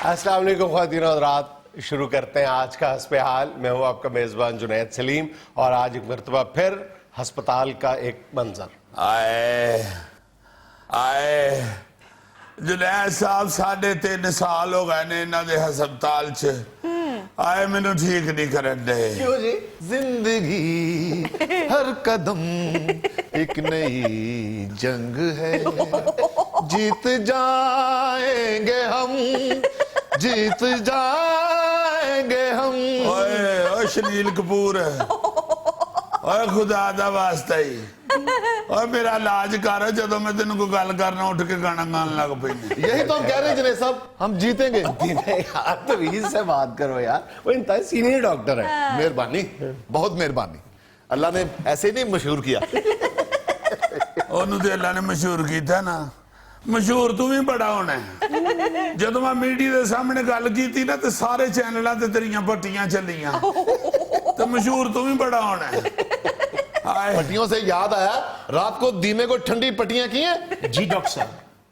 अस्सलाम वालेकुम ख्वातीन और हज़रात, शुरू करते हैं आज का हस्ब हाल। मैं हूँ आपका मेज़बान जुनैद सलीम और आज एक मरतबा फिर हस्पताल का एक मंजर। आए जुनैद साहब 3.5 साल हो गए ने इन्हां दे हस्पताल च आए, मैनू ठीक नहीं करन दे। क्यों जी? जिंदगी हर कदम एक नई जंग है, जीत जाएंगे हम, जीत जाएंगे हम। ओए शनील कपूर, ओए खुदा दा वास्ता ही ओए मेरा इलाज कर। जदों मैं तेन कोई गल करना उठ के गाना गान लग पई। यही तो हम कह रहे हैं जुनैद साहब, हम जीतेंगे। यार तमीज से बात करो यार, वो इंतहाई सीनियर डॉक्टर है। मेहरबानी, बहुत मेहरबानी। अल्लाह ने ऐसे ही नहीं मशहूर किया। ओनू ते अल्लाह ने मशहूर कीता ना, मशहूर तू भी बड़ा होना है। जदों मैं मीडिया के सामने गल की ना तो सारे चैनलों ते तेरियां पट्टियां चलियां, तो मशहूर तू भी बड़ा होना है। पट्टियों से याद आया, रात को दीमे को ठंडी पट्टियां की हैं? जी डॉक्टर साहब।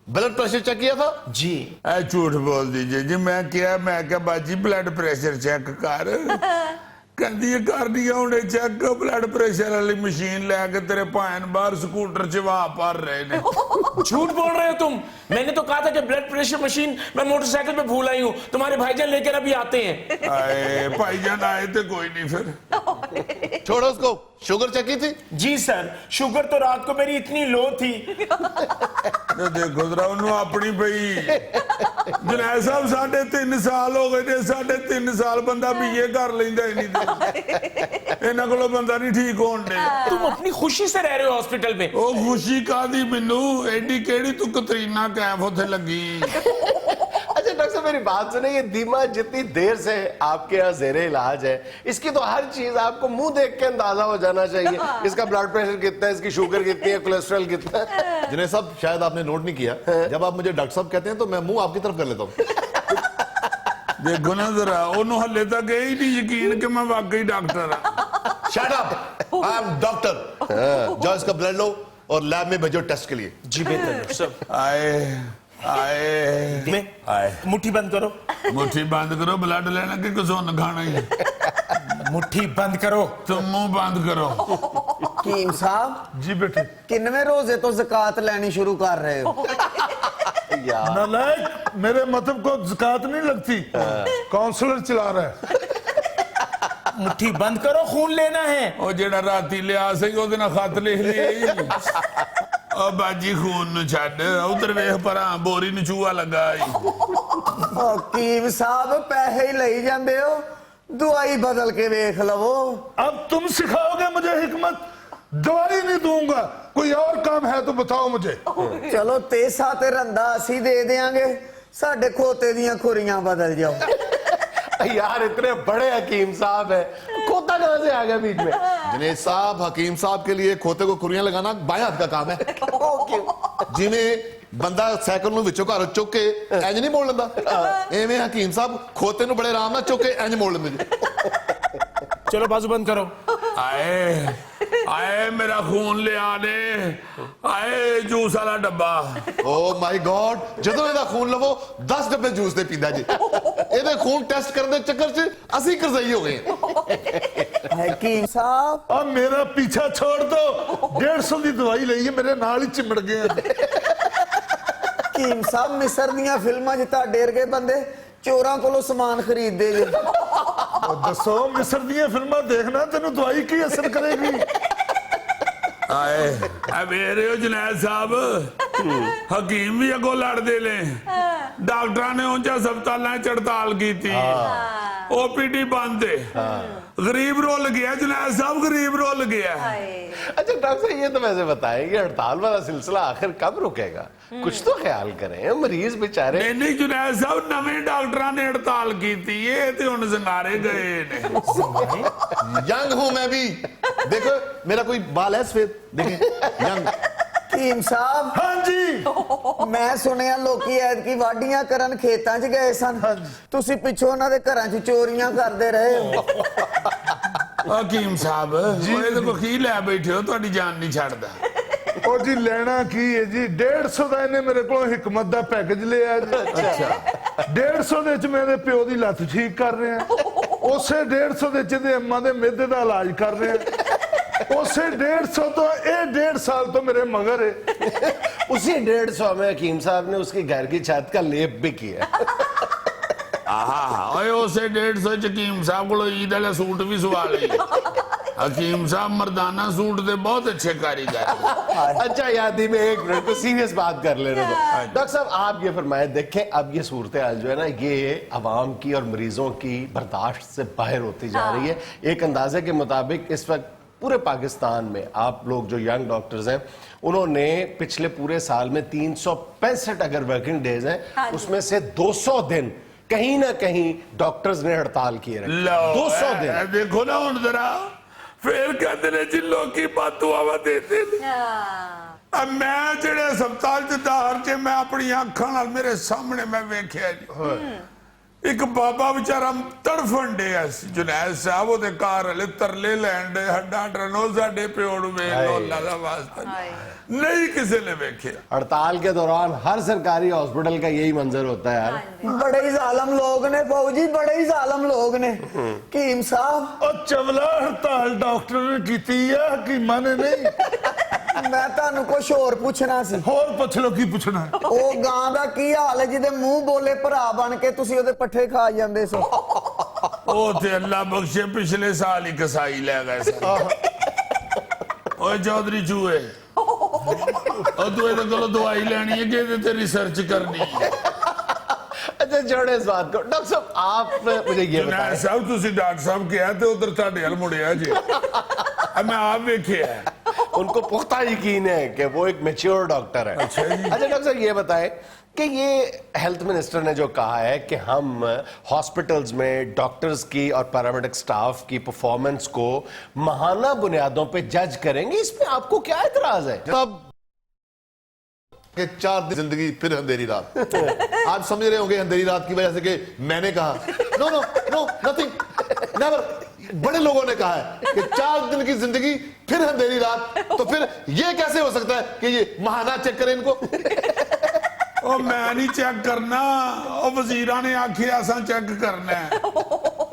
ब्लड प्रेशर चेक किया था? जी। ऐ झूठ बोल दीजिए जी। मैं क्या बाजी ब्लड प्रेशर चेक कर, कहती है कर दिया हुणे चेक। ब्लड प्रेशर वाली मशीन लैके तेरे भैन बाहर स्कूटर च वहा भर रहे ने। झूठ बोल रहे हो तुम। मैंने तो कहा था कि ब्लड प्रेशर मशीन मैं मोटरसाइकिल पे भूल आई हूँ, तुम्हारे भाईजान लेकर अभी आते हैं। आए भाईजान आए तो कोई नहीं फिर छोड़ो उसको। शुगर चेक की थी? जी सर, शुगर तो रात को मेरी इतनी लो थी। तो देखो जरा उन्होंने अपनी पई। जुनैद साहब 3.5 साल हो गए ने, 3.5 साल बंदा बीए कर लेंदा ही नहीं। इन्हां कोलों बंदा नहीं ठीक होण दे। तुम अपनी खुशी से रह रहे हो हॉस्पिटल में। ओ खुशी कादी मैनू, एडी केड़ी तू कतरीना कैफ उथे लगी। अच्छा डॉक्टर साहब मेरी बात सुने, ये दीमा जितनी देर से आपके यहाँ ज़ेरे इलाज है, इसकी तो हर चीज आपको मुंह देख के अंदाजा हो जाना चाहिए। इसका ब्लड प्रेशर कितना है, इसकी शुगर कितनी है, कोलेस्ट्रॉल कितना है। जुनैद साहब शायद आपने नोट नहीं किया, जब आप मुझे डॉक्टर साहब कहते हैं तो मैं मुंह आपकी तरफ कर लेता हूँ। देखो ना जरा, ओनू हले तक यही नहीं यकीन कि मैं वाकई डॉक्टर हाँ। Shut up, I am doctor. जाओ इसका ब्लड लो और लैब में भेजो टेस्ट के लिए। जी बेहतर डॉक्टर साहब। आए आए मुट्ठी बंद करो। मुट्ठी बंद करो। ब्लड लेना कि घसुन खाना ही? मुट्ठी बंद करो। तुम मुंह बंद करो। कीम साहब जी बेटे। किन्नवे रोजे तो ज़कात लेनी शुरू कर रहे हो? नालायक, मेरे मतलब को ज़कात नहीं लगती, काउंसलर चला रहा है। मुट्ठी बंद करो, खून लेना है। ਉਹ ਜਿਹੜਾ ਰਾਤੀ ਲਿਆ ਸੀ ਉਹਦੇ ਨਾਲ ਖਤ ਲਿਖ ਲਈ। ਉਹ ਬਾਜੀ ਖੂਨ ਨੂੰ ਛੱਡ, ਉਧਰ ਵੇਖ ਪਰਾਂ ਬੋਰੀ ਨੂੰ ਚੂਹਾ ਲੱਗਾ ਈ। कीम साहब पैसे ही लई जांदे हो, दवाई बदल के देख लवो। अब तुम सिखाओगे मुझे हिकमत? दवाई नहीं दूंगा, कोई और काम है तो बताओ मुझे। चलो तेसा ते रंदा असी दे देंगे, साडे खोते दियां खुरियां बदल जाओ। यार इतने बड़े हकीम साहब है, खोता कहां से आ गया बीच में? जुनैद साहब, हकीम साहब के लिए खोते को खुरियां लगाना बाएं हाथ का काम है। जिन्हें बंदा साइकिल ਨੂੰ ਵਿੱਚੋਂ ਘਰ ਚੁੱਕ ਕੇ ਇੰਜ ਨਹੀਂ ਮੋੜ ਲੈਂਦਾ, ਐਵੇਂ ਹਕੀਮ ਸਾਹਿਬ ਖੋਤੇ ਨੂੰ ਬੜੇ ਆਰਾਮ ਨਾਲ ਚੁੱਕ ਕੇ ਇੰਜ ਮੋੜ ਲੈਂਦੇ ਜੀ। चलो बाजू बंद करो। ਆਏ ਆਏ ਮੇਰਾ ਖੂਨ ਲਿਆ ਨੇ, ਆਏ ਜੂਸ ਵਾਲਾ ਡੱਬਾ। ਓ ਮਾਈ ਗॉड, ਜਦੋਂ ਇਹਦਾ ਖੂਨ ਲਵੋ 10 ਡੱਬੇ ਜੂਸ ਦੇ ਪੀਂਦਾ ਜੀ। ਇਹਦੇ ਖੂਨ ਟੈਸਟ ਕਰਨ ਦੇ ਚੱਕਰ 'ਚ ਅਸੀਂ ਕਰਜ਼ਈ ਹੋ ਗਏ ਹਾਂ। हकीम साहब अब मेरा पीछा छोड़ दो, 150 की दवाई ली है, मेरे नाल ही चिमड़ गए हैं। कीम साहब मिस्र दियां फिल्मां च ताडे वर्गे बंदे चोरां कोलों समान खरीददे जे। दसो मिस्र दी फिल्मां देखना, तेनू दवाई की असर करेगी? ਆਏ ਆ ਵੇਰੇ ਉਹ ਜੁਨੈਦ ਸਾਹਿਬ, ਹਕੀਮ ਵੀ ਅੱਗੋਂ ਲੜਦੇ ਨੇ। ਡਾਕਟਰਾਂ ਨੇ ਉਂਝ ਹਸਪਤਾਲਾਂ 'ਚ ਹੜਤਾਲ ਕੀਤੀ, ओपीडी बंद है। गरीब रोल गया जुनैद साहब, गरीब रोल गया। अच्छा डॉक्टर साहब ये तो वैसे बताएं कि हड़ताल वाला सिलसिला आखिर कब रुकेगा? कुछ तो ख्याल करें, मरीज बेचारे। नहीं जुनैद साहब, नवे डॉक्टरों ने हड़ताल की थी, ये तो हुण संगारे गए ने। यंग हूं मैं भी, देखो मेरा कोई बाल है सफेद, देखें यंग। कीम साहब हाँ जी, मैं सुनिया लोकी ऐतकी वाढियां करन खेतां 'च गए सन, तुसी पिछों उन्हां दे घरां 'च चोरियां करदे रहे हो। हकीम साहब जी को की लै बैठे हो, तुहाडी जान नहीं छड्डदा। ओ जी लेना की है जी, 150 का इन्हें मेरे को हिकमत का पैकेज लिया जी। अच्छा 150 ਦੇ ਚ ਮੇਰੇ ਪਿਓ ਦੀ ਲੱਤ ਠੀਕ ਕਰ ਰਹੇ ਆ, ਉਸੇ 150 ਦੇ ਚ ਇਹਦੇ ਅੰਮਾਂ ਦੇ ਮਿਹਦੇ ਦਾ ਇਲਾਜ ਕਰ ਰਹੇ ਆ, ਉਸੇ 150 ਤੋਂ ਇਹ 1.5 ਸਾਲ ਤੋਂ ਮੇਰੇ मगर है। उसी 150 में हकीम साहब ने उसकी घर की छत का लेप भी किया। ਓਏ ਉਸੇ 150 ਚ ਹਕੀਮ ਸਾਹਿਬ ਕੋਲੋਂ ਈਦ ਵਾਲਾ ਸੂਟ ਵੀ ਸਵਾ ਲਈ। हकीम साहब मर्दाना सूट दे बहुत अच्छे कारीगर। अच्छा यादी में एक मिनट को सीरियस बात कर लेने दो। डॉक्टर साहब आप ये फरमाएं, देखें अब ये सूरत हाल जो है ना, ये अवाम की और मरीजों की बर्दाश्त से बाहर होती जा रही है। एक अंदाजे के मुताबिक इस वक्त पूरे पाकिस्तान में आप लोग जो यंग डॉक्टर्स हैं, उन्होंने पिछले पूरे साल में 365 अगर वर्किंग डेज हैं, उसमें से 200 दिन कहीं ना कहीं डॉक्टर्स ने हड़ताल किए रहे। 200 दिन देखो ना हुण जरा फिर कहते ने जी लोकी बातुआवा देते ने। अब मैं जेड़े अस्पताल च दाहर च मैं अपनी अखां नाल मेरे सामने मैं वेख्या जी एक बाबा बेचारा तड़फन डे जुनैद साहब ओदे घर वाले तरले लैन डे हड्डा डरनो साडे प्यो नूं वेख लो अल्लाह दा वास्ता नहीं किसी ने वेख्या। हड़ताल के दौरान हर सरकारी हॉस्पिटल का यही मंजर होता है यार। बड़े ही जालम लोग ने बाबू जी, बड़े ही जालम लोग ने हकीम साहब। और चवला हड़ताल डॉक्टर ने की है, हकीमा ने नहीं। मैं ਤੁਹਾਨੂੰ ਕੁਛ ਹੋਰ ਪੁੱਛਣਾ ਸੀ। ਹੋਰ ਪੁੱਛ ਲੋ ਕੀ ਪੁੱਛਣਾ ਹੈ। ਉਹ ਗਾਂ ਦਾ ਕੀ ਹਾਲ ਹੈ ਜਿਹਦੇ ਮੂੰਹ ਬੋਲੇ ਭਰਾ ਬਣ ਕੇ ਤੁਸੀਂ ਉਹਦੇ ਪੱਠੇ ਖਾ ਜਾਂਦੇ ਸੋ। ਉਹ ਤੇ ਅੱਲਾ ਬਖਸ਼ੇ ਪਿਛਲੇ ਸਾਲ ਹੀ ਕਸਾਈ ਲੈ ਗਏ ਸੀ। ਓਏ ਚੌਧਰੀ ਚੂਹੇ ਉਹ ਤੂੰ ਇਹਦੇ ਕੋਲੋਂ ਦਵਾਈ ਲੈਣੀ ਹੈ ਕਿ ਇਹਦੇ ਤੇ ਰਿਸਰਚ ਕਰਨੀ ਹੈ। अच्छा छोड़े इस बात को। डॉक्टर साहब आप मुझे ये बताएं। साहब तुसी डॉक्टर साहब किया तो उधर ਤੁਹਾਡੇ ਹਲ ਮੁੜਿਆ ਜੀ। मैं आप देखिए उनको पुख्ता यकीन है कि वो एक मैच्योर डॉक्टर है। अच्छा जी। अच्छा डॉक्टर साहब ये बताएं कि ये हेल्थ मिनिस्टर ने जो कहा है कि हम हॉस्पिटल्स में डॉक्टर्स की और पैरामेडिक स्टाफ की परफॉर्मेंस को माहाना बुनियादों पे जज करेंगे, इसमें आपको क्या एतराज है? तब कि 4 दिन जिंदगी फिर अंधेरी रात। आप समझ रहे होंगे अंधेरी रात की वजह से कि मैंने कहा, no no no nothing never. बड़े लोगों ने कहा है कि 4 दिन की जिंदगी फिर अंधेरी रात, तो फिर ये कैसे हो सकता है कि ये महाना चेक करें इनको। ओ मैं नहीं चेक करना, ओ वजीरा ने आखिया असा चेक करना है।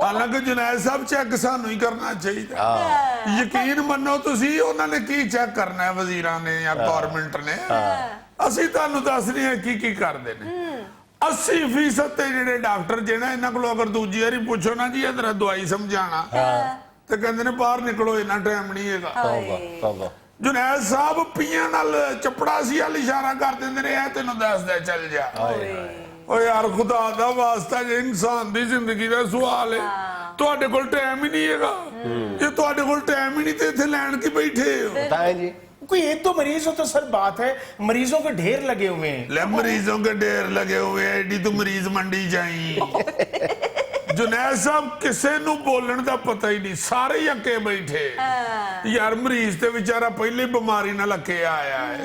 हालांकि जुनैद साहब चेक सानू ही करना चाहिए। यकीन मनो तुसी उन्होंने की चेक करना है वजीरा ने या गवर्नमेंट ने। ਅਸੀਂ ਤੁਹਾਨੂੰ ਦੱਸ ਰਹੇ ਹਾਂ ਕੀ ਕਰਦੇ ਨੇ। 80% ਤੇ ਜਿਹੜੇ ਡਾਕਟਰ ਜਿਹੜਾ ਇਹਨਾਂ ਕੋਲੋਂ ਅਗਰ ਦੂਜੀ ਵਾਰੀ ਪੁੱਛੋ ਨਾ ਜੀ ਇਧਰ ਦਵਾਈ ਸਮਝਾਣਾ ਤੇ ਕਹਿੰਦੇ ਨੇ ਬਾਹਰ ਨਿਕਲੋ, ਇੰਨਾ ਟਾਈਮ ਨਹੀਂ ਹੈਗਾ। जुनैद साहब पीआं नाल चपड़ासी वाल इशारा कर देंदे ने, तेनों दसदा चल जा। ओ यार खुदा दा वास्ता जे इंसान दी जिंदगी दा सवाल है, तुहाडे कोल टाइम ही नहीं हैगा। जे तुहाडे कोल टाइम ही नहीं ते इत्थे लैन की बैठे हो? बताएं जी। कोई एक तो मरीज हो तो सर बात है, मरीजों के ढेर लगे हुए हैं। ले मरीजों के ढेर लगे हुए हैं, एडी तू मरीज मंडी जाई। जुनैद साहब किसे नू बोलण दा पता ही नहीं, सारे ही अके बैठे। यार मरीज ते बेचारा पहले बीमारी नाल अके आया है,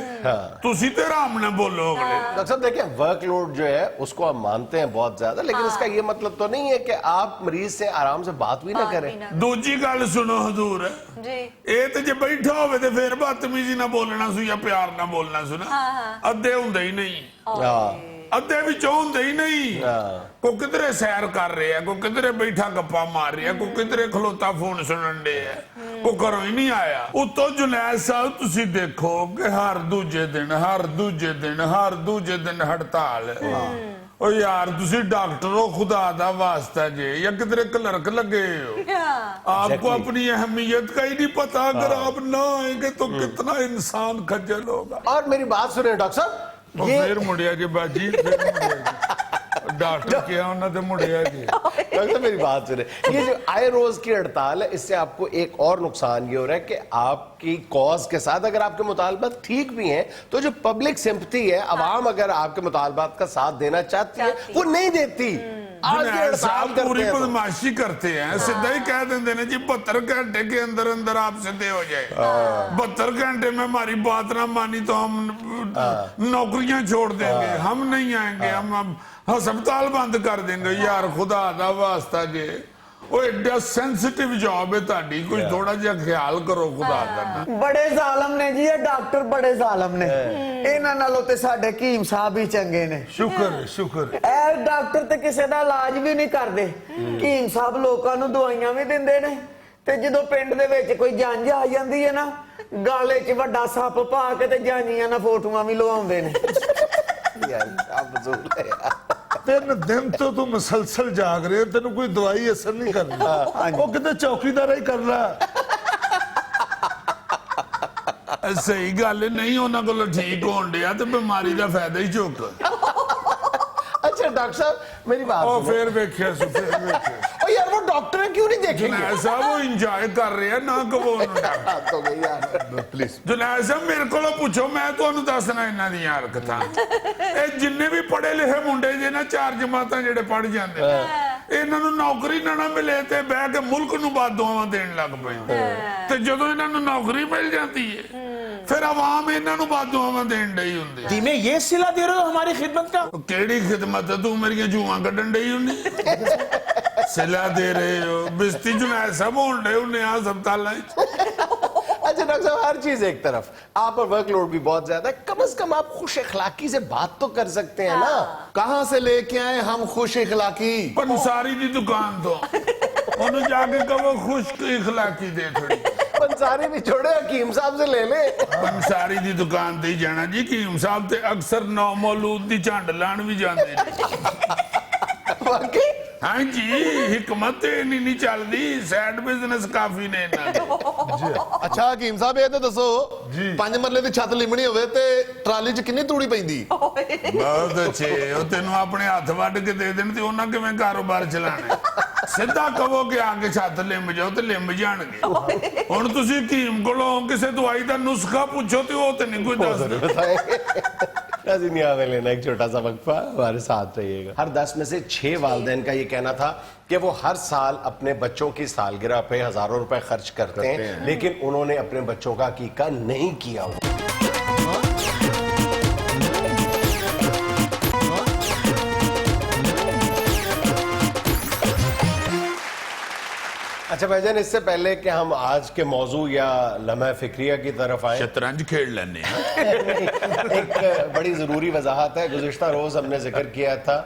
तुसी ते आराम नाल बोलो अगले। डॉक्टर साहब देखिए, वर्कलोड जो है उसको हम मानते हैं बहुत ज्यादा, लेकिन इसका ये मतलब तो नहीं है कि आप मरीज से आराम से बात भी ना करें। दूजी गल सुनो हजूर जी, ए ते जे बैठा होवे ते फिर बदतमीजी ना बोलना सु या प्यार ना बोलना सु ना, अद्धे हुंदे ही नहीं। अद्धे विचों हुंदे ही नहीं। को किधरे सैर कर रहे हैं, को किधरे बैठा गप्पा मार रहे हैं, को किधरे खलोता फोन सुनन दे है, को घरों ही नहीं आया। उतो जुनैद साहब तुसी देखो कि हर दूजे दिन हड़ताल। ओ यार तुसी डॉक्टर हो, खुदा दा वास्ता जे या किधरे क्लर्क लगे हो, आपको अपनी अहमियत का ही नहीं पता। अगर आप ना आएंगे तो कितना इंसान खज्जल होगा। और मेरी बात सुने डॉक्टर साहब, फिर मुड़िया जी बाजी, डॉक्टर क्या होना तो मुड़िया जी। डॉक्टर मेरी बात सुने, ये जो आए रोज की हड़ताल है, इससे आपको एक और नुकसान ये हो रहा है कि आपकी कॉज के साथ अगर आपके मुतालबात ठीक भी हैं, तो जो पब्लिक सिंपैथी है, अवाम अगर आपके मुतालबात का साथ देना चाहती है वो नहीं देती। साहब पूरी बदमाशी करते हैं, सीधा ही कह देते हैं जी 72 घंटे के अंदर अंदर आप सीधे हो जाए। 72 घंटे में हमारी बात ना मानी तो हम नौकरियां छोड़ देंगे, हम नहीं आएंगे, हम अस्पताल बंद कर देंगे। यार खुदा दा वास्ता जे ਉਹ ਐਡਾ ਸੈਂਸਿਟਿਵ ਜੌਬ ਹੈ ਤੁਹਾਡੀ, ਕੋਈ ਥੋੜਾ ਜਿਹਾ ਖਿਆਲ ਕਰੋ ਖੁਦਾ ਦਾ। ਬੜੇ ਜ਼ਾਲਮ ਨੇ ਜੀ ਇਹ ਡਾਕਟਰ, ਬੜੇ ਜ਼ਾਲਮ ਨੇ। ਇਹਨਾਂ ਨਾਲੋਂ ਤੇ ਸਾਡੇ ਹਕੀਮ ਸਾਹਿਬ ਹੀ ਚੰਗੇ ਨੇ। ਸ਼ੁਕਰ ਹੈ, ਸ਼ੁਕਰ ਹੈ। ਇਹ ਡਾਕਟਰ ਤੇ ਕਿਸੇ ਦਾ ਇਲਾਜ ਵੀ ਨਹੀਂ ਕਰਦੇ। ਹਕੀਮ ਸਾਹਿਬ ਲੋਕਾਂ ਨੂੰ ਦਵਾਈਆਂ ਵੀ ਦਿੰਦੇ ਨੇ, ਤੇ ਜਦੋਂ ਪਿੰਡ ਦੇ ਵਿੱਚ ਕੋਈ ਜੰਝ ਆ ਜਾਂਦੀ ਹੈ ਨਾ, ਗਾਲੇ 'ਚ ਵੱਡਾ ਸੱਪ ਪਾ ਕੇ ਤੇ ਜਾਂਜੀਆਂ ਨਾਲ ਫੋਟੋਆਂ ਵੀ ਲਵਾਉਂਦੇ ਨੇ। ਤਿੰਨ ਦਿਨ ਤੋਂ ਤੂੰ ਮਸਲਸਲ ਜਾਗ ਰਿਹਾ, ਤੈਨੂੰ ਕੋਈ ਦਵਾਈ ਅਸਰ ਨਹੀਂ ਕਰ ਰਹੀ। ਉਹ ਕਿਤੇ ਚੌਕੀਦਾਰ ਹੀ ਕਰ ਲਾ। ਸਹੀ ਗੱਲ ਨਹੀਂ, ਉਹਨਾਂ ਕੋਲ ਠੀਕ ਹੋਣ ਡਿਆ ਤੇ ਬਿਮਾਰੀ ਦਾ ਫਾਇਦਾ ਹੀ ਚੁੱਕ। अच्छा डॉक्टर साहब मेरी बात ਉਹ सुनो। ਫੇਰ ਵੇਖਿਆ ਸੁ ਫੇਰ ਵੇਖਿਆ ओ यार वो डॉक्टर है क्यों नहीं देखेंगे? ਜੁਨੈਦ ਸਾਹਿਬ ਉਹ ਇੰਜੋਏ ਕਰ ਰਿਹਾ ਨਾ ਕਬੋ ਉਹਨੂੰ ਡਾਕਟਰ। बात तो गई यार। ਪਲੀਜ਼ ਜੁਨੈਦ ਸਾਹਿਬ ਮੇਰੇ ਕੋਲੋਂ ਪੁੱਛੋ, ਮੈਂ ਤੁਹਾਨੂੰ ਦੱਸਣਾ ਇਹਨਾਂ ਦੀਆਂ ਹਰਕਤਾਂ। ਇਹ ਜਿੰਨੇ ਵੀ ਪੜ੍ਹੇ ਲਿਖੇ ਮੁੰਡੇ ਜੇ ਨਾ 4 ਜਮਾਤਾਂ ਜਿਹੜੇ ਪੜ੍ਹ ਜਾਂਦੇ ਨੇ, ਇਹਨਾਂ ਨੂੰ ਨੌਕਰੀ ਨਾ ਮਿਲੇ ਤੇ ਬਹਿ ਕੇ ਮੁਲਕ ਨੂੰ ਬਾਦੂਆਂ ਦੇਣ ਲੱਗ ਪੈਂਦੇ। ਤੇ ਜਦੋਂ ਇਹਨਾਂ ਨੂੰ ਨੌਕਰੀ ਮਿਲ ਜਾਂਦੀ ਹੈ ਫਿਰ ਆਵਾਮ ਇਹਨਾਂ ਨੂੰ ਬਾਦੂਆਂ ਦੇਣ ਡਈ ਹੁੰਦੀ। धीमे ये सिला दे रहे हो हमारी खिदमत का? ਕਿਹੜੀ ਖਿਦਮਤ ਹੈ, ਤੂੰ ਮੇਰੀਆਂ ਜੂਆਂ ਕੱਢਣ ਡਈ ਹੁੰਦੀ। ਸਿਲਾ ਦੇ ਰਹੇ ਹੋ ਬਿਸਤੀ ਜੁਨੈਦ ਸਾਹਿਬ ਹੋਣ ਡੇ ਹੁੰਦੇ ਆ ਹਸਪਤਾਲਾਂ 'ਚ। अच्छा डॉक्टर साहब हर चीज एक तरफ, आप पर वर्कलोड भी बहुत ज्यादा है, कम से कम आप खुश अखलाकी से बात तो कर सकते हैं ना। कहां से लेके आए हम खुश इखलाकी? ਪੰਸਾਰੀ ਦੀ ਦੁਕਾਨ ਤੋਂ ਉਹਨੂੰ ਜਾ ਕੇ ਕਹੋ ਖੁਸ਼ ਇਖਲਾਕੀ ਦੇ ਥੋੜੀ। पंसारी भी छोड़े, हकीम साहब से ले ले। ਪੰਸਾਰੀ ਦੀ ਦੁਕਾਨ ਤੇ ਹੀ ਜਾਣਾ ਜੀ। ਹਕੀਮ ਸਾਹਿਬ ਤੇ ਅਕਸਰ ਨੌ ਮੌਲੂਦ ਦੀ ਝੰਡ ਲਾਣ ਵੀ ਜਾਂਦੇ ਨੇ। वाकई ਹਾਂ ਜੀ, ਹਿਕਮਤ ਤੇ ਇੰਨੀ ਨਹੀਂ ਚੱਲਦੀ, ਸਾਈਡ ਬਿਜ਼ਨਸ ਕਾਫੀ ਨੇ ਇਹਨਾਂ ਦੇ। ਅੱਛਾ ਹਕੀਮ ਸਾਹਿਬ ਇਹ ਤਾਂ ਦੱਸੋ, 5 ਮਰਲੇ ਦੀ ਛੱਤ ਲਿਮਣੀ ਹੋਵੇ ਤੇ ਟਰਾਲੀ 'ਚ ਕਿੰਨੀ ਤੂੜੀ ਪੈਂਦੀ? ਬਹੁਤ ਅੱਛੇ। ਉਹ ਤੈਨੂੰ ਆਪਣੇ ਹੱਥ ਵੱਢ ਕੇ ਦੇ ਦੇਣ ਤੇ ਉਹਨਾਂ ਕਿਵੇਂ ਕਾਰੋਬਾਰ ਚਲਾਣਾ? ਸਿੱਧਾ ਕਹੋ ਕਿ ਆ ਕੇ ਛੱਤ ਲਿੰਬ ਜਾਓ ਤੇ ਲਿੰਬ ਜਾਣਗੇ। ਹੁਣ ਤੁਸੀਂ ਹਕੀਮ ਕੋਲੋਂ ਕਿਸੇ ਦਵਾਈ ਦਾ ਨੁਸਖਾ ਪੁੱਛੋ ਤੇ ਉਹ ਤੇ ਨਹੀਂ ਕੋਈ ਦੱਸਦਾ। नाज़रीन यहाँ पे लेना एक छोटा सा वक्फा, हमारे साथ रहिएगा। हर 10 में से 6 वालिदैन का ये कहना था कि वो हर साल अपने बच्चों की सालगिरह पे हजारों रुपए खर्च करते हैं, लेकिन उन्होंने अपने बच्चों का अकीका नहीं किया। अच्छा भाईजान, इससे पहले कि हम आज के मौजू या लम्हा फिक्रिया की तरफ आए, शतरंज खेल लेने एक बड़ी ज़रूरी वजाहत है। गुज़िश्ता रोज़ हमने जिक्र किया था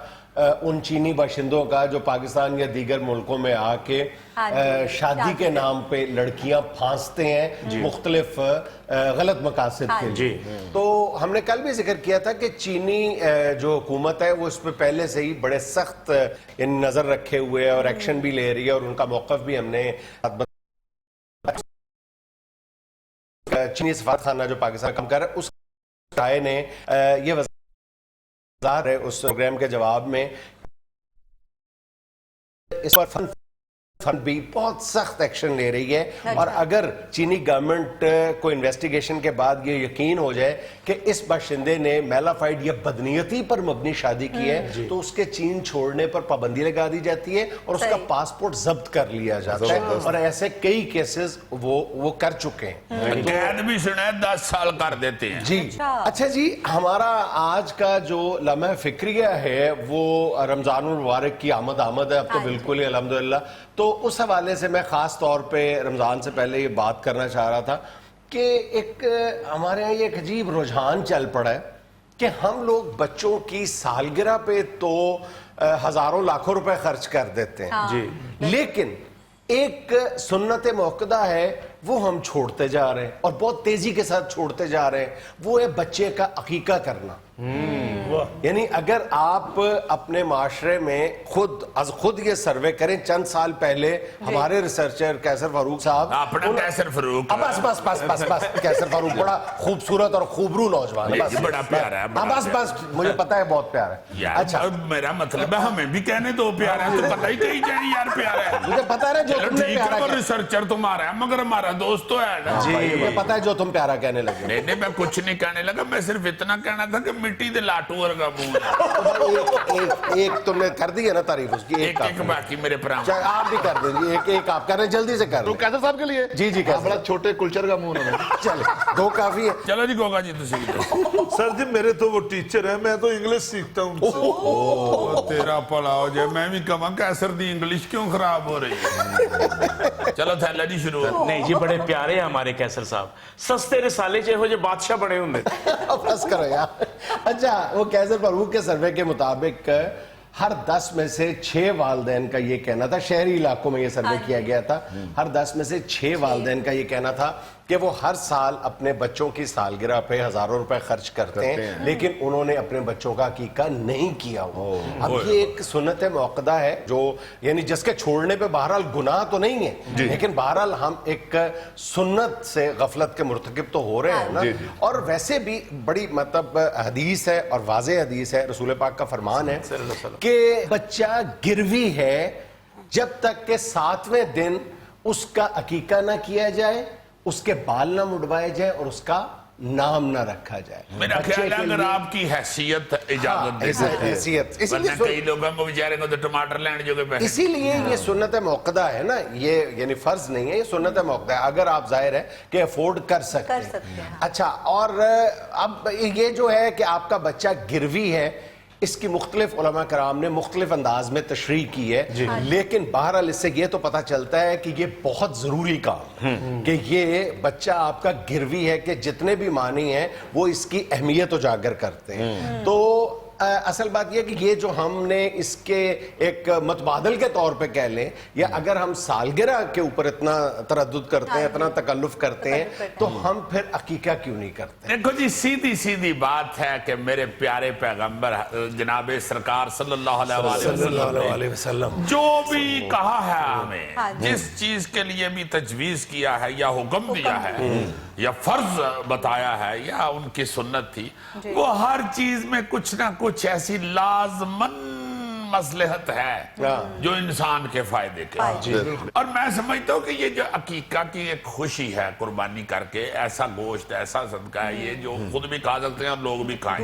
उन चीनी बाशिंदों का जो पाकिस्तान या दीगर मुल्कों में आके शादी के नाम पे लड़कियां फांसते हैं मुख्तलिफ गलत मकासद के लिए। तो हमने कल भी जिक्र किया था कि चीनी जो हुकूमत है वो इस पे पहले से ही बड़े सख्त नजर रखे हुए है और एक्शन भी ले रही है, और उनका मौक़िफ़ भी हमने चीनी सफारतखाना जो पाकिस्तान काम कर रहा है उस राय ने ये है उस प्रोग्राम के जवाब में इस पर फंड भी बहुत सख्त एक्शन ले रही है। और अगर चीनी गवर्नमेंट को इन्वेस्टिगेशन के बाद ये यकीन हो जाए कि इस बाशिंदे ने मेलाफाइड या बदनीयती पर मबनी शादी की है तो उसके चीन छोड़ने पर पाबंदी लगा दी जाती है और उसका पासपोर्ट जब्त कर लिया जाता है। और ऐसे कई केसेस वो कर चुके हैं। कैद भी सुना 10 साल कर देते हैं जी। अच्छा जी, हमारा आज का जो लम्हा फिक्रिया है वो रमजानुल मुबारक की आमद है अब तो बिल्कुल ही अल्हम्दुलिल्लाह। तो उस हवाले से मैं ख़ास तौर पे रमज़ान से पहले ये बात करना चाह रहा था कि एक हमारे यहाँ ये एक अजीब रुझान चल पड़ा है कि हम लोग बच्चों की सालगिरह पे तो हज़ारों लाखों रुपए खर्च कर देते हैं जी, लेकिन एक सुन्नत मौक़दा है वो हम छोड़ते जा रहे हैं और बहुत तेजी के साथ छोड़ते जा रहे हैं। वो है बच्चे का अकीका करना। यानी अगर आप अपने माशरे में खुद ये सर्वे करें, चंद साल पहले हमारे रिसर्चर कैसर फारूक साहब, अपना कैसर फारूक, बस कैसर फारूक बड़ा खूबसूरत और खूबरू नौजवान है, बस बड़ा प्यारा है, बस मुझे पता है बहुत प्यारा है। यार, अच्छा मेरा मतलब है हमें भी कहने दो प्यारा है, तो पता ही कहीं जाए यार प्यारा है। मुझे पता है जो तुमने प्यारा है, रिसर्चर तुम्हारा है मगर हमारा दोस्त तो है ना जी, मुझे पता है जो तुम प्यारा कहने लगे। नहीं मैं कुछ नहीं कहने लगा, मैं सिर्फ इतना कहना था कि मिट्टी दे लाटू वर्गा मुंह है। एक तुमने कर दी है ना तारीफ उसकी, एक एक काफी। बाकी मेरे भरा। चाहे आप भी कर दीजिए, एक आप कर रहे हैं, जल्दी से कर तो रहे कैसर साहब के लिए जी, जी, कैसर। बड़ा छोटे कुलचर का मुंह उन्होंने। चले 2 काफी है। चलो जी गोगा जी तुसी भी। सर जी मेरे तो वो टीचर है, मैं तो इंग्लिश सीखता हूँ उनसे। ओ तेरा भला हो जाए, मैं भी कहां कैसर दी इंग्लिश क्यों खराब हो रही है। चलो थैला जी शुरू करो। नहीं जी, बड़े प्यारे हैं हमारे कैसर साहब, सस्ते रिसाले च हो जे बादशाह बड़े होंगे। बस करो यार। अच्छा, वो कैसर फरूक के सर्वे के मुताबिक हर 10 में से 6 वालदैन का ये कहना था, शहरी इलाकों में ये सर्वे किया गया था, हर 10 में से 6 वालदैन का ये कहना था कि वो हर साल अपने बच्चों की सालगिरह पे हजारों रुपए खर्च करते हैं, लेकिन उन्होंने अपने बच्चों का अकीका नहीं किया हुआ। अब ये एक सुन्नत मौक़दा है जो यानी जिसके छोड़ने पे बहरहाल गुनाह तो नहीं है, लेकिन बहरहाल हम एक सुन्नत से गफलत के मुर्तकिब तो हो रहे हैं ना। और वैसे भी बड़ी मतलब हदीस है और वाज़ेह हदीस है, रसूल पाक का फरमान है कि बच्चा गिरवी है जब तक के 7वें दिन उसका अकीका ना किया जाए, उसके बाल ना मुड़वाए जाए और उसका नाम ना रखा जाए। मेरा ख्याल है अगर आपकी हैसियत इजाजत दे हैसियत, वरना कई लोगों को बेचारे को तो टमाटर लेने जो पैसे। इसीलिए ये सुन्नत मौक़दा है ना, ये यानी फर्ज नहीं है, ये सुन्नत मौक़दा है अगर आप जाहिर है कि अफोर्ड कर सकते हैं। अच्छा, और अब ये जो है कि आपका बच्चा गिरवी है, इसकी मुख्तलिफ उलमा कराम ने मुख्तलिफ अंदाज में तशरीह की है, लेकिन बहरहाल इससे ये तो पता चलता है कि ये बहुत ज़रूरी काम कि ये बच्चा आपका गिरवी है कि जितने भी मानी हैं वो इसकी अहमियत उजागर करते हैं। तो असल बात यह कि ये जो हमने इसके एक मतबादल के तौर पे कह लें, या अगर हम सालगिरह के ऊपर इतना तरद्दुद करते हैं, इतना तकल्लुफ करते हैं, तो हम फिर अकीका क्यों नहीं करते? देखो जी, सीधी सीधी बात है कि मेरे प्यारे पैगंबर जनाब सरकार सल्लल्लाहु अलैहि वसल्लम जो भी कहा है हमें, जिस चीज के लिए भी तजवीज किया है या हुक्म दिया है या फर्ज बताया है या उनकी सुन्नत थी, वो हर चीज में कुछ ना कुछ ऐसी लाजमन मसलहत है जो इंसान के फायदे के। और मैं समझता हूँ कि ये जो अकीका की एक खुशी है, कुर्बानी करके ऐसा गोश्त, ऐसा सदका है ये जो खुद भी खा सकते हैं और लोग भी खाएं,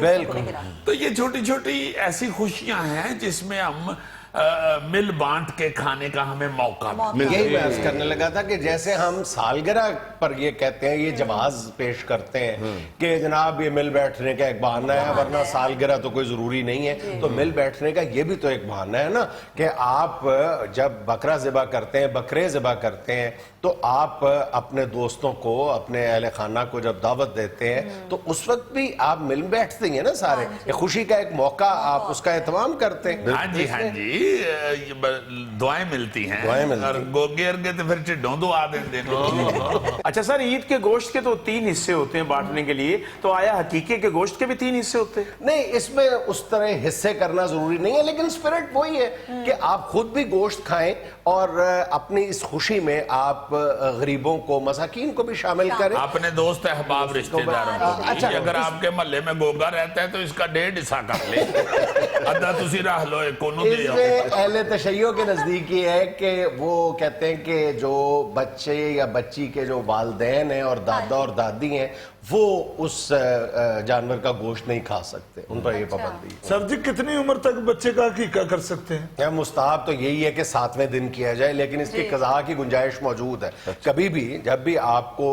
तो ये छोटी छोटी ऐसी खुशियां हैं जिसमें हम मिल बांट के खाने का हमें मौका यही मैं अर्ज करने लगा था कि जैसे हम सालगिरह पर ये कहते हैं, ये जवाज पेश करते हैं कि जनाब ये मिल बैठने का एक बहाना है, वरना सालगिरह तो कोई जरूरी नहीं है, तो मिल बैठने का ये भी तो एक बहाना है ना कि आप जब बकरा ज़िबा करते हैं, बकरे ज़िबा करते हैं, तो आप अपने दोस्तों को, अपने अहले खाना को जब दावत देते हैं तो उस वक्त भी आप मिल बैठते हैं ना सारे, खुशी का एक मौका आप उसका एहतमाम करते हैं। हाँ जी, हाँ जी, दुआएं मिलती हैं, और गोगे अर्गे तो फिर टिड्डों दुआ देते हैं। अच्छा सर, ईद के गोश्त के तो 3 हिस्से होते हैं बांटने के लिए, तो आया हकीके के गोश्त के भी 3 हिस्से होते हैं? नहीं, इसमें उस तरह हिस्से करना जरूरी नहीं है, लेकिन स्पिरिट वही है कि आप खुद भी गोश्त खाएं और अपनी इस खुशी में आप गरीबों को, मसाकीन को भी शामिल करें, अपने दोस्त अहबाब रिश्तेदारों को भी। अच्छा, अगर आपके मोहल्ले में गोगा रहता है तो इसका 1.5 हिस्सा कर ले, अद्धा तुसी रह लो, एक कोनों दे आओ। अहले तशय्यो के नजदीक ये है कि वो कहते हैं कि जो बच्चे या बच्ची के जो वालिदैन हैं और दादा और दादी हैं वो उस जानवर का गोश्त नहीं खा सकते, उन पर ये पाबंदी है। सर जी कितनी उम्र तक बच्चे का अकीका कर सकते हैं? या मुस्ताहब तो यही है कि 7वें दिन किया जाए, लेकिन इसकी कज़ा की गुंजाइश मौजूद है। कभी भी जब भी आपको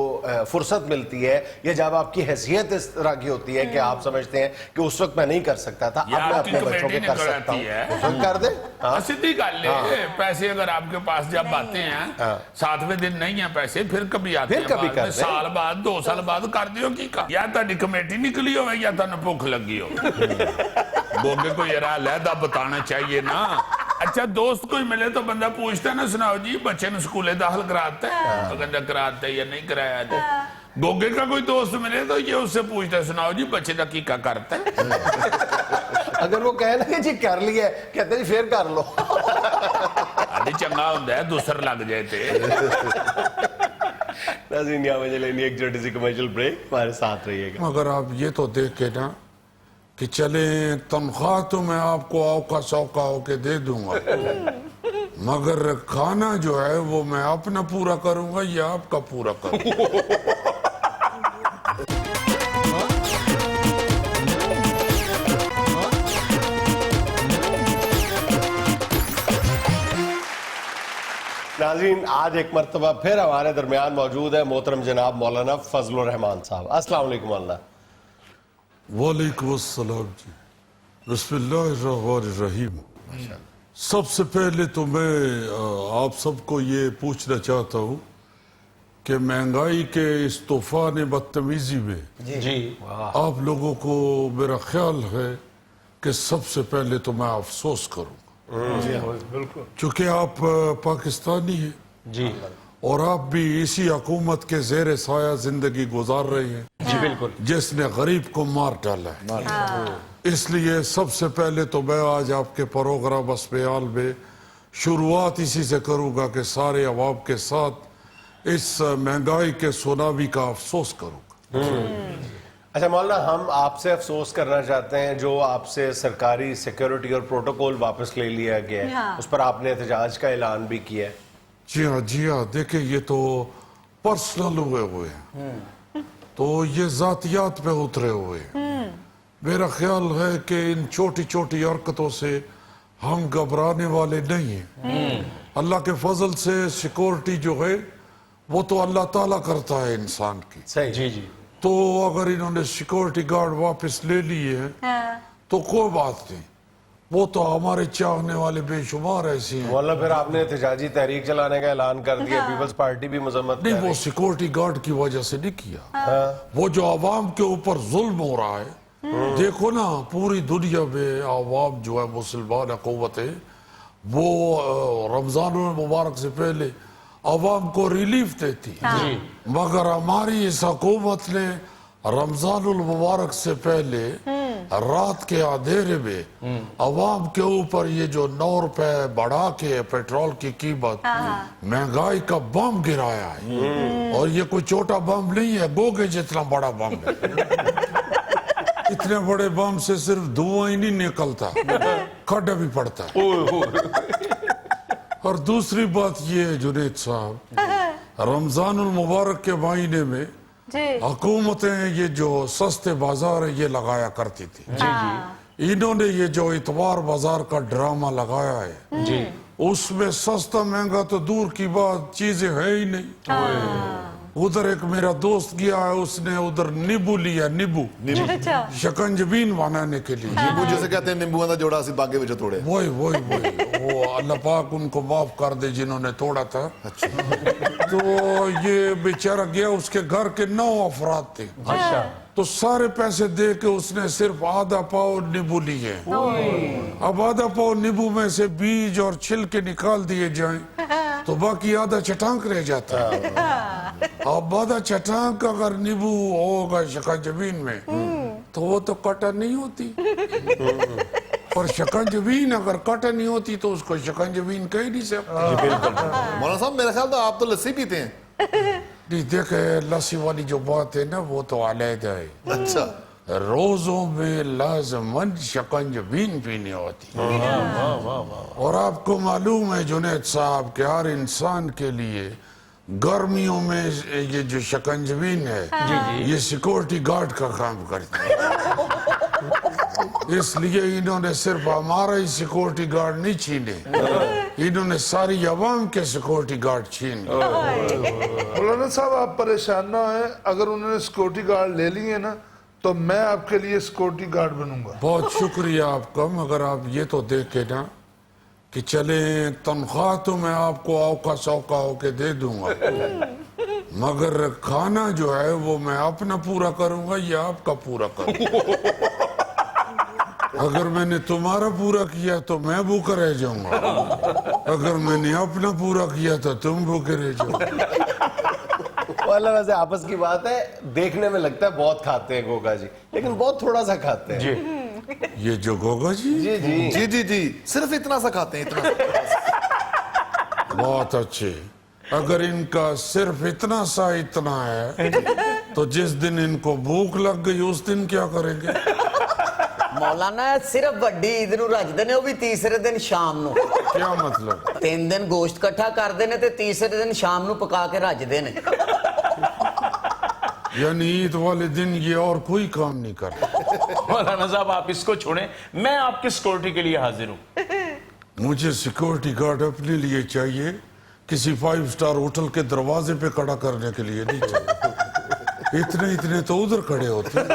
फुर्सत मिलती है या जब आपकी हैसियत इस तरह की होती है कि आप समझते हैं कि उस वक्त मैं नहीं कर सकता था, अब मैं अपने बच्चों के कर सकता हूँ, कर दे। सीधी गल है, पैसे अगर आपके पास जब आते हैं 7वें दिन नहीं है पैसे, फिर कभी आते हैं, कभी कर दे। साल बाद 2 साल बाद कर दियो की का, या ताडी कमेटी निकली हो या तानु भुख लगी हो। गोगे को ये लहदा बताना चाहिए ना। अच्छा, दोस्त कोई मिले तो बंदा पूछता है ना, सुनाओ जी बच्चे ने स्कूले दाखिल कराता है, तो कहता कराता है या नहीं कराया। गोगे का कोई दोस्त मिले तो ये उससे पूछता है, सुनाओ जी बच्चे का की करता है। अगर वो कहे ना कि जी कर लिया, कहते जी फिर कर लो। अरे चंगा होता है दूसर लग जाए थे। नाज़रीन, यहाँ मुझे लेनी एक छोटी सी कमर्शियल ब्रेक, हमारे साथ रहिएगा। अगर आप ये तो देख के ना कि चले तनख्वाह तो मैं आपको औका सौका होके दे दूंगा, मगर खाना जो है वो मैं अपना पूरा करूंगा या आपका पूरा करूंगा। नाज़रीन, आज एक मरतबा फिर हमारे दरमियान मौजूद है मोहतरम जनाब मौलाना फजलुर रहमान साहब। अस्सलाम वालेकुम मौलाना। वालेकुम अस्सलाम जी। बिस्मिल्लाहिर्रहमानिर्रहीम। सबसे पहले तो मैं आप सबको ये पूछना चाहता हूँ कि महंगाई के इस तूफान बदतमीजी में जी आप लोगों को मेरा ख्याल है कि सबसे पहले तो मैं अफसोस करूँ, चूँकि आप पाकिस्तानी हैं जी और आप भी इसी हुकूमत के जेर साया जिंदगी गुजार रहे हैं जी बिल्कुल जिसने गरीब को मार डाला है। इसलिए सबसे पहले तो मैं आज आपके प्रोग्राम अस्पताल में शुरुआत इसी से करूंगा कि सारे अवाम के साथ इस महंगाई के सुनामी का अफसोस करूंगा। अच्छा मौलाना, हम आपसे अफसोस करना चाहते हैं जो आपसे सरकारी सिक्योरिटी और प्रोटोकॉल वापस ले लिया गया है, उस पर आपने एहतजाज का ऐलान भी किया है। जी हाँ, देखिए ये तो पर्सनल हुए हैं, तो ये जातियात पे उतरे हुए हैं। मेरा ख्याल है कि इन छोटी छोटी हरकतों से हम घबराने वाले नहीं हैं। अल्लाह के फजल से सिक्योरिटी जो है वो तो अल्लाह ताला करता है इंसान की। सही जी जी तो अगर इन्होंने सिक्योरिटी गार्ड वापस ले लिए हैं तो कोई बात नहीं, वो तो हमारे चाहने वाले बेशुमार ऐसे हैं। मौलाना, फिर आपने एहतजाजी तहरीक चलाने का ऐलान कर दिया, पीपल्स पार्टी भी मजम्मत नहीं, कर वो रही। सिक्योरिटी गार्ड की वजह से नहीं किया। वो जो आवाम के ऊपर जुल्म हो रहा है, देखो ना पूरी दुनिया में आवाम जो है मुसलमान हुकूमत है वो रमजान मुबारक से पहले आवाम को रिलीफ देती है, मगर हमारी इस हुकूमत ने रमजान मुबारक से पहले रात के अंधेरे में आवाम के ऊपर ये जो 9 रुपए बढ़ा के पेट्रोल की कीमत, महंगाई का बम गिराया है। और ये कोई छोटा बम नहीं है, गोगे जितना बड़ा बम है। इतने बड़े बम से सिर्फ धुआं ही नहीं निकलता, खड्डा भी पड़ता है। और दूसरी बात ये है जुनैद साहब, रमजानुल मुबारक के महीने में हुकूमतें ये जो सस्ते बाजार है ये लगाया करती थी। इन्होंने ये जो इतवार बाजार का ड्रामा लगाया है जी उसमें सस्ता महंगा तो दूर की बात, चीजें है ही नहीं। उधर एक मेरा दोस्त गया है, उसने उधर नींबू लिया, नींबू शकंजबीन बनाने के लिए। नींबू जैसे कहते हैं नींबुओं का जोड़ा सी बागे विच तोड़े। वही वो अल्लाह पाक उनको माफ कर दे जिन्होंने तोड़ा था। अच्छा तो ये बेचारा गया, उसके घर के 9 अफराद थे। अच्छा तो सारे पैसे दे के उसने सिर्फ आधा पाव नींबू लिए। अब आधा पाव नींबू में से बीज और छिलके निकाल दिए जाएं तो बाकी आधा चटांक रह जाता है। अब आधा चटांक अगर नींबू होगा शकंजबीन में तो वो तो कटा नहीं होती, और शकंजबीन अगर कटा नहीं होती तो उसको शकंजबीन कह नहीं सकते। मौलाना साहब मेरा ख्याल तो आप तो लस्सी पीते हैं। नहीं, देखे लस्सी वाली जो बात है ना वो तो अलहदा है। अच्छा रोजों में लाजमन शकंजबीन पीनी होती है। और आपको मालूम है जुनैद साहब कि हर इंसान के लिए गर्मियों में ये जो शकंजबीन है ये सिक्योरिटी गार्ड का काम करती है। इसलिए इन्होंने सिर्फ हमारा ही सिक्योरिटी गार्ड नहीं छीने, इन्होंने सारी अवाम के सिक्योरिटी गार्ड छीन लिए। मौलाना साहब आप परेशान ना है, अगर उन्होंने सिक्योरिटी गार्ड ले लिए ना तो मैं आपके लिए सिक्योरिटी गार्ड बनूंगा। बहुत शुक्रिया आपका, मगर आप ये तो देखे ना कि चले तनख्वाह तो मैं आपको औका सौका होके दे दूंगा, मगर खाना जो है वो मैं अपना पूरा करूंगा या आपका पूरा करूंगा। अगर मैंने तुम्हारा पूरा किया तो मैं भूखा रह जाऊंगा, अगर मैंने अपना पूरा किया तो तुम भूखे रह जाओगे। वाला वैसे आपस की बात है, देखने में लगता है बहुत खाते हैं गोगा जी, लेकिन बहुत थोड़ा सा खाते हैं। ये जो गोगा जी जी जी जी जी जी सिर्फ इतना सा खाते हैं, इतना बहुत अच्छे। अगर इनका सिर्फ इतना सा इतना है तो जिस दिन इनको भूख लग गई उस दिन क्या करेंगे? मौलाना सिर्फ ਵੱਡੀ ਈਦ ਨੂੰ ਰੱਜਦੇ ਨੇ, ਉਹ ਵੀ ਤੀਸਰੇ ਦਿਨ ਸ਼ਾਮ ਨੂੰ। क्या मतलब? 3 ਦਿਨ ਗੋਸ਼ਤ ਇਕੱਠਾ ਕਰਦੇ ਨੇ ਤੇ ਤੀਸਰੇ ਦਿਨ ਸ਼ਾਮ ਨੂੰ ਪਕਾ ਕੇ ਰੱਜਦੇ ਨੇ। यानी ईद वाले दिन ये और कोई काम नहीं करता। मौलाना साहब आप इसको छोड़ें, मैं आपकी सिक्योरिटी के लिए हाजिर हूँ। मुझे सिक्योरिटी गार्ड अपने लिए चाहिए किसी 5 स्टार होटल के दरवाजे पे खड़ा करने के लिए नहीं चाहिए। इतने तो उधर खड़े होते हैं।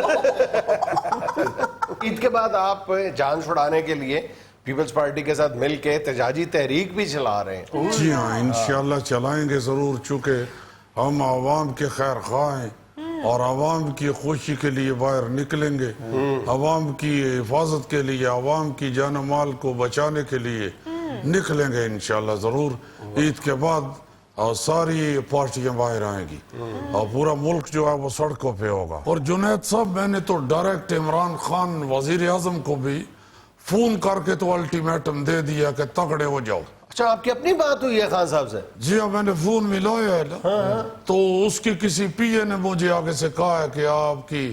ईद के बाद आप जान छुड़ाने के लिए पीपल्स पार्टी के साथ मिलके एहतजाजी तहरीक भी चला रहे हैं। जी हाँ, इंशाल्लाह चलाएंगे जरूर, चूंकि हम आवाम के खैर ख्वाह हैं और आवाम की खुशी के लिए बाहर निकलेंगे, आवाम की हिफाजत के लिए, आवाम की जान माल को बचाने के लिए निकलेंगे इंशाल्लाह जरूर। ईद के बाद और सारी पार्टियां बाहर आएंगी और पूरा मुल्क जो है वो सड़कों पे होगा। और जुनैद साहब, मैंने तो डायरेक्ट इमरान खान वजीर आजम को भी फोन करके तो अल्टीमेटम दे दिया कि तगड़े हो जाओ। अच्छा, आपकी अपनी बात हुई है खान साहब से? जी हाँ, मैंने फोन मिलाया है ना। तो उसके किसी पीए ने मुझे आगे से कहा है कि आपकी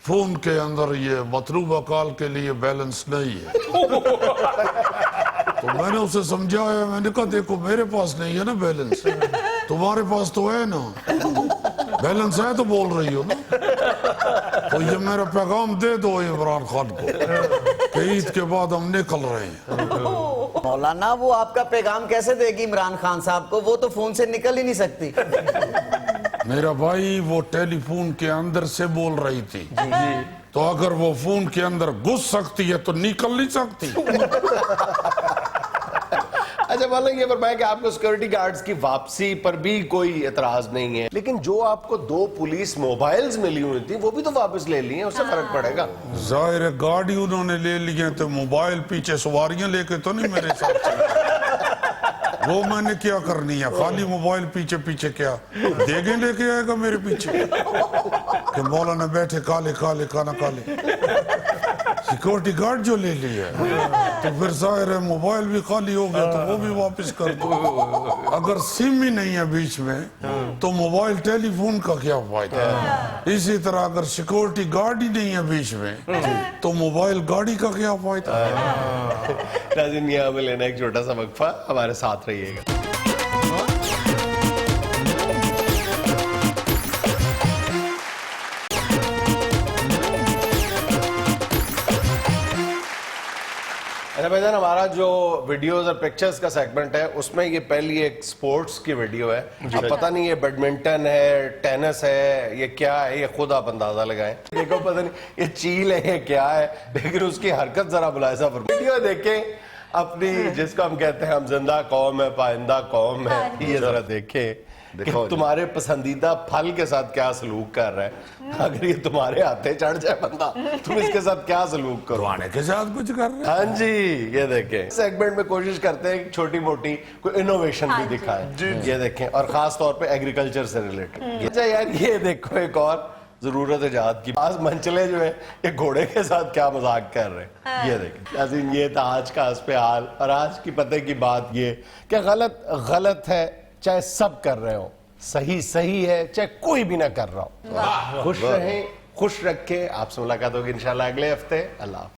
फोन के अंदर ये मतलूबा कॉल के लिए बैलेंस नहीं है। तो मैंने उसे समझाया, मैंने कहा देखो मेरे पास नहीं है ना बैलेंस, तुम्हारे पास तो है ना, बैलेंस है तो बोल रही हो ना। तो ये मेरा पैगाम दे दो इमरान खान को कि ईद के बाद हम निकल रहे हैं। मौलाना, वो आपका पैगाम कैसे देगी इमरान खान साहब को? वो तो फोन से निकल ही नहीं सकती। मेरा भाई, वो टेलीफोन के अंदर से बोल रही थी। तो अगर वो फोन के अंदर घुस सकती है तो निकल नहीं सकती। अच्छा, मतलब ये फरमाया कि आपको सिक्योरिटी गार्ड्स की वापसी पर भी कोई एतराज नहीं है, लेकिन जो आपको 2 पुलिस मोबाइल्स मिली हुई थी वो भी तो वापस ले ली हैं, उससे फर्क पड़ेगा? जाहिर है गाड़ी उन्होंने ले ली है, तो मोबाइल पीछे सवारियां लेके तो नहीं मेरे साथ चले। वो मैंने क्या करनी है, खाली मोबाइल पीछे पीछे क्या देगे लेके आएगा मेरे पीछे कि मौलाना बैठे काले काले काना काले। सिक्योरिटी गार्ड जो ले लिया तो फिर जाहिर है मोबाइल भी खाली हो गया तो वो भी वापस कर दो। अगर सिम ही नहीं है बीच में तो मोबाइल टेलीफोन का क्या फायदा। इसी तरह अगर सिक्योरिटी गार्ड ही नहीं है बीच में तो मोबाइल गाड़ी का क्या फायदा। नाज़रीन, यहाँ में लेना एक छोटा सा वक्फा, हमारे साथ रहिएगा। अच्छा भाईजान, हमारा जो वीडियोस और पिक्चर्स का सेगमेंट है उसमें ये पहली एक स्पोर्ट्स की वीडियो है। अब पता नहीं ये बैडमिंटन है, टेनिस है, ये क्या है, ये खुद आप अंदाजा लगाएं। देखो, पता नहीं ये चील है, ये क्या है, लेकिन उसकी हरकत जरा मुलाहिजा फरमाएं। वीडियो देखें अपनी, जिसको हम कहते हैं हम जिंदा कौम है, पाइंदा कौम है, ये जरा देखें कि तुम्हारे पसंदीदा फल के साथ क्या सलूक कर रहा है। अगर ये तुम्हारे हाथे चढ़ जाए बंदा, तुम इसके साथ क्या सलूक करो? आने के साथ कुछ कर रहे हैं। हाँ जी, ये देखें, सेगमेंट में कोशिश करते हैं कि छोटी मोटी कोई इनोवेशन भी दिखाएं। ये देखें, और खास तौर पे एग्रीकल्चर से रिलेटेड। अच्छा यार, ये देखो एक और जरूरत इजाद की। आज मंचले जो है ये घोड़े के साथ क्या मजाक कर रहे हैं। ये देखें नाज़रीन, ये था आज का हस्बे हाल। और आज की पते की बात ये कि गलत गलत है चाहे सब कर रहे हो, सही सही है चाहे कोई भी ना कर रहा हो। खुश रहें, खुश रखें। आपसे मुलाकात होगी इंशाल्लाह अगले हफ्ते। अल्लाह।